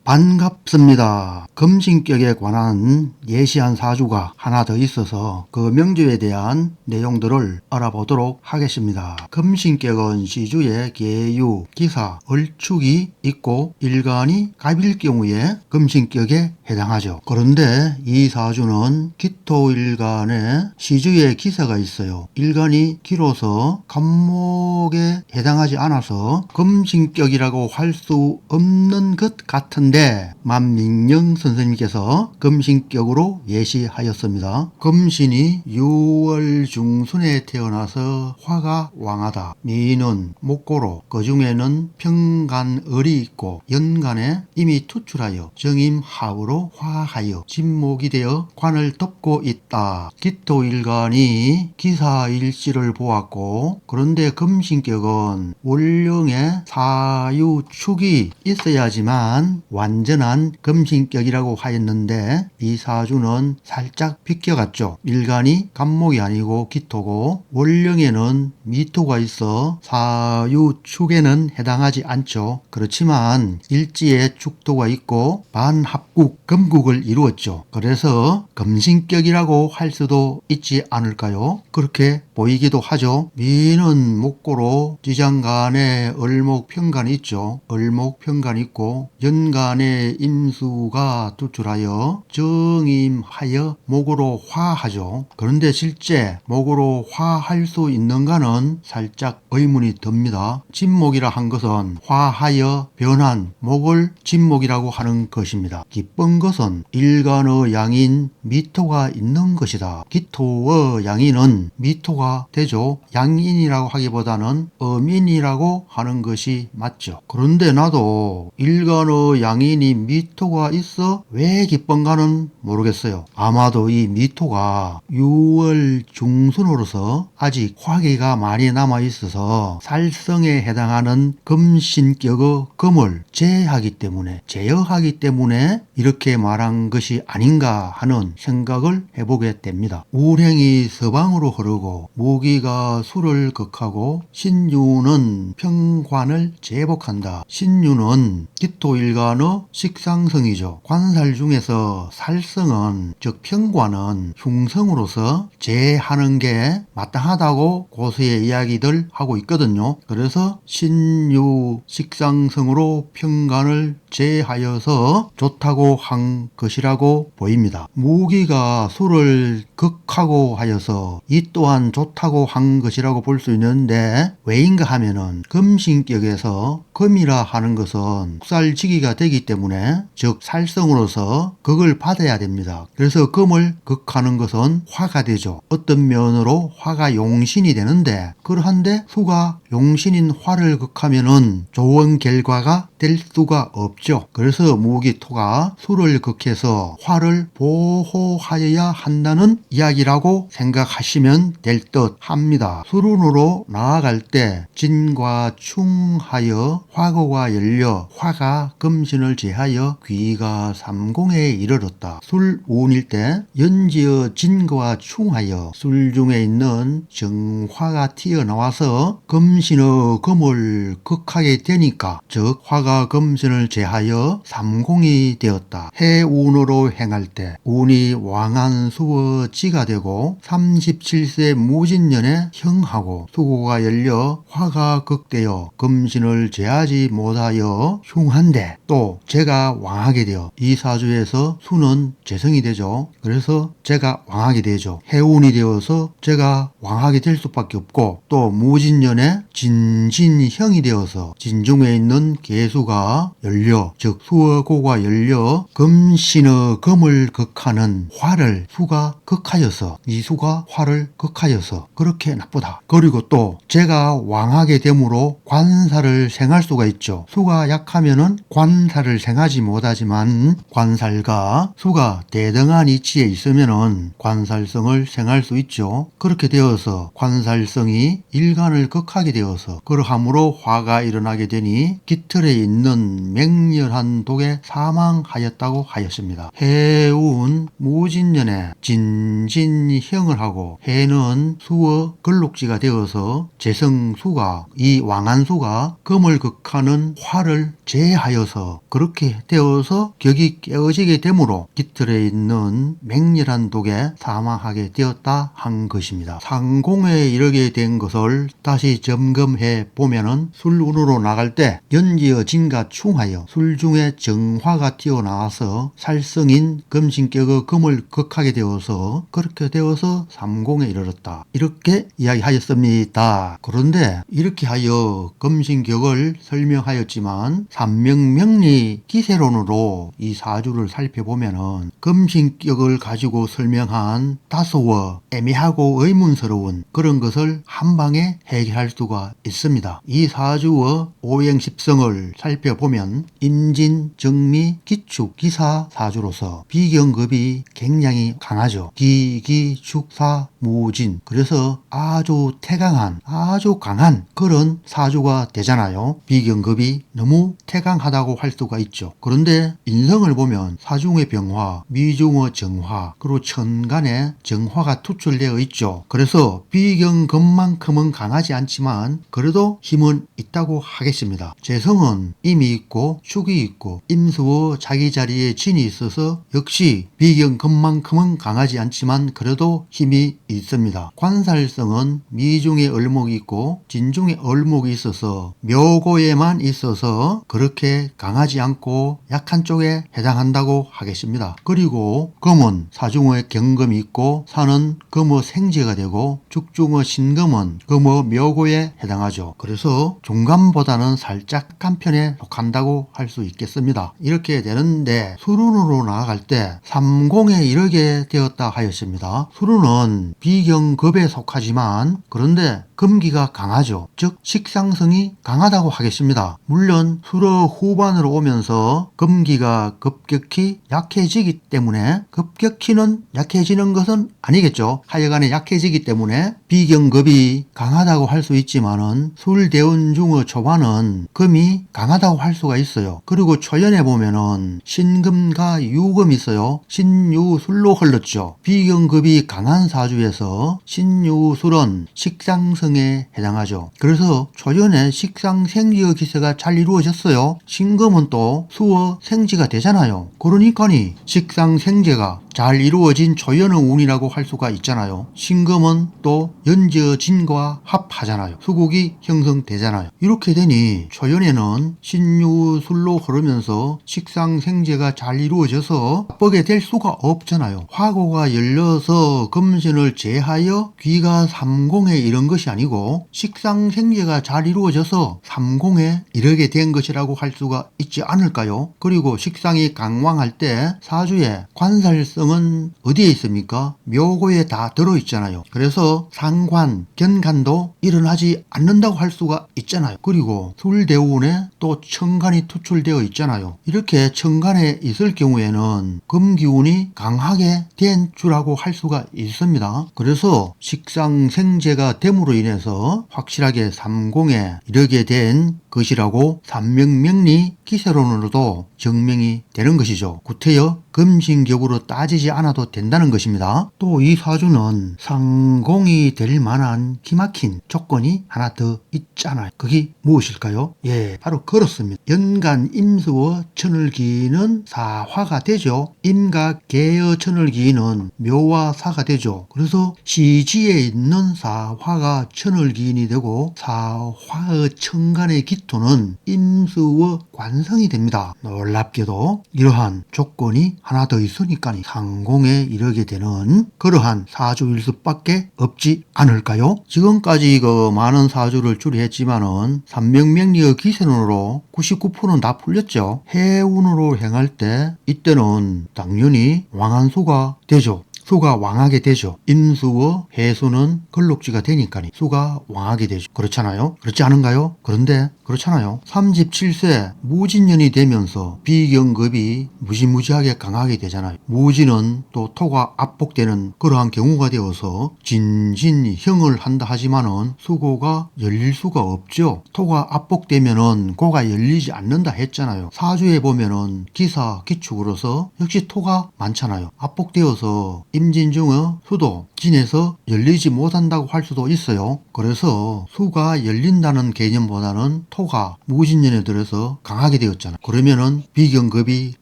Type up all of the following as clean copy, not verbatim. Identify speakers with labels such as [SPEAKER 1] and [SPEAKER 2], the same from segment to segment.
[SPEAKER 1] 반갑습니다. 금신격에 관한 예시한 사주가 하나 더 있어서 그 명주에 대한 내용들을 알아보도록 하겠습니다. 금신격은 시주에 계유, 기사, 을축이 있고 일간이 갑일 경우에 금신격에 해당하죠. 그런데 이 사주는 기토일간에 시주에 기사가 있어요. 일간이 기로서 갑목에 해당하지 않아서 금신격이라고 할 수 없는 것 같은데 만민영 선생님께서 금신격으로 예시하였습니다. 금신이 6월 중순에 태어나서 화가 왕하다. 미는 목고로 그 중에는 평간을이 있고 연간에 이미 투출하여 정임하우로 화하여 진목이 되어 관을 덮고 있다. 기토일간이 기사일지를 보았고 그런데 금신격은 월령에 사유축이 있어야지만 완전한 금신격이라고 하였는데 이 사주는 살짝 비껴갔죠. 일간이 갑목이 아니고 기토고 월령에는 미토가 있어 사유축에는 해당하지 않죠. 그렇지만 일지에 축토가 있고 반합국 금국을 이루었죠. 그래서 금신격이라고 할 수도 있지 않을까요? 그렇게 보이기도 하죠. 미는 목고로 지장간에 을목평간이 있죠. 을목평간이 있고 연간에 임수가 투출하여 정임하여 목으로 화하죠. 그런데 실제 목으로 화할 수 있는가는 살짝 의문이 듭니다. 진목이라 한 것은 화하여 변한 목을 진목이라고 하는 것입니다. 기쁜 것은 일간의 양인 미토가 있는 것이다. 기토의 양인은 미토가 되죠. 양인이라고 하기보다는 어민이라고 하는 것이 맞죠. 그런데 나도 일간의 양인이 미토가 있어 왜 기쁜가는 모르겠어요. 아마도 이 미토가 6월 중순으로서 아직 화기가 많이 남아 있어서 살성에 해당하는 금신격의 금을 제하기 때문에 제어하기 때문에 이렇게 말한 것이 아닌가 하는 생각을 해보게 됩니다. 우행이 서방으로 흐르고 무기가 수를 극하고 신유는 평관을 제복한다. 신유는 기토일간의 식상성이죠. 관살 중에서 살성은 즉 평관은 흉성으로서 제하는 게 마땅하다고 고수의 이야기들 하고 있거든요. 그래서 신유 식상성으로 평관을 제하여서 좋다고 한 것이라고 보입니다. 무기가 수를 극하고 하여서 이 또한 좋다고 한 것이라고 볼 수 있는데 왜인가 하면은 금신격에서 금이라 하는 것은 흑살지기가 되기 때문에 즉 살성으로서 극을 받아야 됩니다. 그래서 금을 극하는 것은 화가 되죠. 어떤 면으로 화가 용신이 되는데 그러한데 수가 용신인 화를 극하면은 좋은 결과가 될 수가 없죠. 그래서 무기토가 수를 극해서 화를 보호하여야 한다는 이야기라고 생각하시면 될 듯 합니다. 수run으로 나아갈 때 진과 충하여 화거가 열려 화가 금신을 제하여 귀가 삼공에 이르렀다. 술운일 때 연지어 진과 충하여 술 중에 있는 정화가 튀어나와서 금신의 금을 극하게 되니까 즉 화가 금신을 제하여 삼공이 되었다. 해운으로 행할 때 운이 왕한 수의 지가 되고 37세 무진년에 형하고 수고가 열려 화가 극되어 금신을 제하지 못하여 흉한데 또 제가 왕하게 되어 이 사주에서 수는 재성이 되죠. 그래서 제가 왕하게 되죠. 해운이 되어서 제가 왕하게 될 수밖에 없고 또 무진년에 진진형이 되어서 진중에 있는 계수가 열려 즉 수의 고가 열려 금신의 금을 극하는 화를 수가 극하여서 이 수가 화를 극하여서 그렇게 나쁘다. 그리고 또 제가 왕하게 되므로 관살을 생할 수가 있죠. 수가 약하면은 관살을 생하지 못하지만 관살과 수가 대등한 위치에 있으면은 관살성을 생할 수 있죠. 그렇게 되어서 관살성이 일간을 극하게 되어서 그러함으로 화가 일어나게 되니 깃털에 있는 맹렬한 독에 사망하였다고 하였습니다. 해운 무진년에 진진형을 하고 해는 수어 걸록지가 되어서 재성수가 이 왕안수가 금을 극하는 화를 제하여서 그렇게 되어서 격이 깨어지게 되므로 깃털에 있는 맹렬한 독에 사망하게 되었다 한 것입니다. 상공에 이르게 된 것을 다시 점검해 보면은 술운으로 나갈 때 연지어 진과 충하여 술 중에 정화가 튀어나와서 살성인 금신격의 금을 극하게 되어서 그렇게 되어서 삼공에 이르렀다. 이렇게 이야기하였습니다. 그런데 이렇게 하여 금신격을 설명하였지만 삼명명리 기세론으로 이 사주를 살펴보면은 금신격을 가지고 설명한 다소와 애매하고 의문스러운 그런 것을 한 방에 해결할 수가 있습니다. 이 사주의 오행십성을 살펴보면 임진, 정미, 기축, 기사 사주로서 비경급이 굉장히 강하죠. 기, 축, 사, 무진. 그래서 아주 태강한, 아주 강한 그런 사주가 되잖아요. 비경급이 너무 태강하다고 할 수가 있죠. 그런데 인성을 보면 사중의 병화, 미중의 정화, 그리고 천간에 정화가 투출되어 있죠. 그래서 비경급만큼은 강하지 않지만 그래도 힘은 있다고 하겠습니다. 재성은 임이 있고 축이 있고 임수의 자기 자리에 진이 있어서 역시 비경급만큼은 강하지 않지만 그래도 힘이 있습니다. 관살성은 미중에 을목이 있고 진중에 을목이 있어서 묘고에만 있어서 그렇게 강하지 않고 약한 쪽에 해당한다고 하겠습니다. 그리고 금은 사중의 경금이 있고 사는 금의 생재가 되고 죽중의 신금은 금의 묘고에 해당하죠. 그래서 중간보다는 살짝 약한 편에 속한다고 할 수 있겠습니다. 이렇게 되는데 수run으로 나아갈 때 삼공에 이르게 되었다 하였습니다. 수run은 비경급에 속하지만 그런데 금기가 강하죠. 즉 식상성이 강하다고 하겠습니다. 물론 수로 후반으로 오면서 금기가 급격히 약해지기 때문에 급격히는 약해지는 것은 아니겠죠. 하여간에 약해지기 때문에 비경급이 강하다고 할 수 있지만은 술대운 중의 초반은 금이 강하다고 할 수가 있어요. 그리고 초연에 보면은 신금과 유금이 있어요. 신유술로 흘렀죠. 비경급이 강한 사주에서 신유술은 식상성에 해당하죠. 그래서 초연에 식상생지의 기세가 잘 이루어졌어요. 신금은 또 수어 생지가 되잖아요. 그러니까니 식상생재가 잘 이루어진 초연의 운이라고 할 수가 있잖아요. 신금은 또 연지어진과 합하잖아요. 수국이 형성되잖아요. 이렇게 되니 초연에는 신유술로 흐르면서 식상생재가 잘 이루어져서 나쁘게 될 수가 없잖아요. 화고가 열려서 금신을 제하여 귀가 삼공에 이른 것이 아니고 식상생재가 잘 이루어져서 삼공에 이르게 된 것이라고 할 수가 있지 않을까요? 그리고 식상이 강왕할 때 사주에 관살성은 어디에 있습니까? 묘고에 다 들어있잖아요. 그래서 상관, 견간도 일어나지 않는다고 할 수가 있잖아요. 그리고 술대운에 또 천간이 투출되어 있잖아요. 이렇게 천간에 있을 경우에는 금기운이 강하게 된 주라고 할 수가 있습니다. 그래서 식상생재가 됨으로 인해서 확실하게 삼공에 이르게 된 것이라고 삼명명리 기세론으로도 증명이 되는 것이죠. 구태여 금신격으로 따지지 않아도 된다는 것입니다. 또 이 사주는 상공이 될 만한 기막힌 조건이 하나 더 있잖아요. 그게 무엇일까요? 예, 바로 그렇습니다. 연간 임수와 천을기는 사화가 되죠. 임과 개의 천을기는 묘와 사가 되죠. 그래서 시지에 있는 사화가 천을기인이 되고 사화의 천간의 기토는 임수의 관성이 됩니다. 놀랍게도 이러한 조건이 하나 더 있으니까 상공에 이르게 되는 그러한 사주일 수밖에 없지 않을까요? 지금까지 많은 사주를 추리했지만은 삼명명리의 기세론으로 99%는 다 풀렸죠. 해운으로 행할 때 이때는 당연히 왕한수가 되죠. 수가 왕하게 되죠. 임수와 해수는 걸록지가 되니까 수가 왕하게 되죠. 그렇잖아요. 그렇지 않은가요? 그런데 그렇잖아요. 37세 무진년이 되면서 비경급이 무지무지하게 강하게 되잖아요. 무진은 또 토가 압복되는 그러한 경우가 되어서 진진형을 한다 하지만은 수고가 열릴 수가 없죠. 토가 압복되면은 고가 열리지 않는다 했잖아요. 사주에 보면은 기사 기축으로서 역시 토가 많잖아요. 압복되어서 임진중의 수도 진에서 열리지 못한다고 할 수도 있어요. 그래서 수가 열린다는 개념보다는 토가 무진년에 들어서 강하게 되었잖아요. 그러면은 비경급이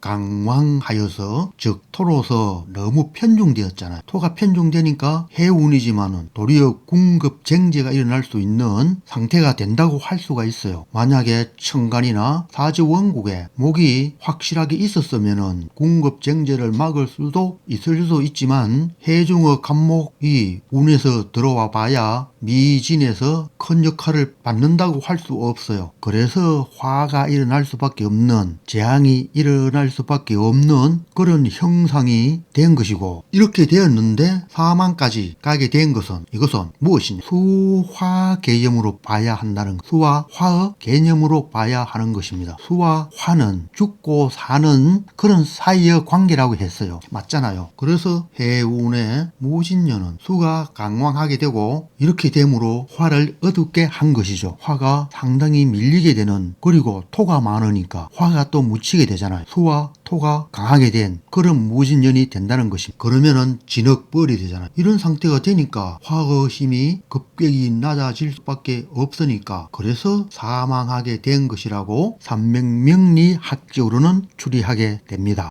[SPEAKER 1] 강왕하여서 즉 토로서 너무 편중되었잖아요. 토가 편중되니까 해운이지만은 도리어 궁급쟁제가 일어날 수 있는 상태가 된다고 할 수가 있어요. 만약에 천간이나 사주원국에 목이 확실하게 있었으면은 궁급쟁제를 막을 수도 있을 수도 있지만 해중의 간목이 운에서 들어와 봐야 미진에서 큰 역할을 받는다고 할 수 없어요. 그래서 화가 일어날 수밖에 없는, 재앙이 일어날 수밖에 없는 그런 형상이 된 것이고, 이렇게 되었는데 사망까지 가게 된 것은 이것은 무엇이냐? 수화 개념으로 봐야 한다는 것. 수와 화의 개념으로 봐야 하는 것입니다. 수와 화는 죽고 사는 그런 사이의 관계라고 했어요. 맞잖아요. 그래서 해운의 무진년은 수가 강왕하게 되고 이렇게 됨으로 화를 어둡게 한 것이죠. 화가 상당히 밀리게 되는, 그리고 토가 많으니까 화가 또 묻히게 되잖아요. 수와 토가 강하게 된 그런 무진년이 된다는 것입니다. 그러면은 진흙벌이 되잖아요. 이런 상태가 되니까 화의 힘이 급격히 낮아질 수밖에 없으니까 그래서 사망하게 된 것이라고 삼명명리학적으로는 추리하게 됩니다.